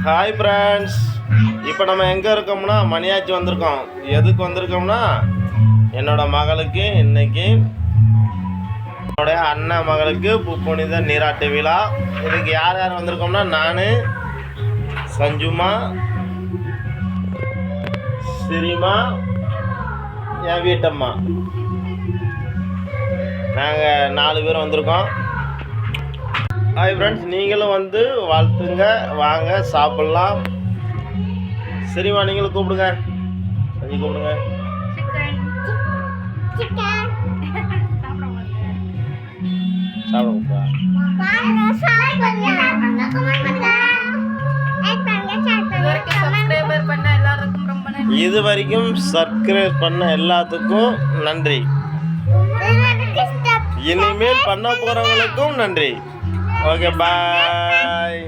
Hi friends, இப்போ நம்ம எங்கே இருக்கோம்னா மணியாச்சி வந்திருக்கோம். எதுக்கு வந்திருக்கோம்னா என்னோட மகளுக்கு இன்னைக்கு என்னோடைய அண்ணன் மகளுக்கு புனித நீராட்டு விழா. இதுக்கு யார் யார் வந்திருக்கோம்னா நான், சஞ்சுமா, சிரிமா, என் வீட்டம்மா, நாங்கள் 4 பேர் வந்திருக்கோம். ஹாய் ஃப்ரெண்ட்ஸ், நீங்களும் வந்து வாழ்த்துங்க, வாங்க சாப்பிட்லாம். சரிம்மா, நீங்களும் கூப்பிடுங்க, கொஞ்சம் கூப்பிடுங்க. சாப்பிடுங்கப்பா. இது வரைக்கும் சப்ஸ்கிரைப் பண்ண எல்லாத்துக்கும் நன்றி. இனிமேல் பண்ண போகிறவங்களுக்கும் நன்றி. ஓகே, பாய்.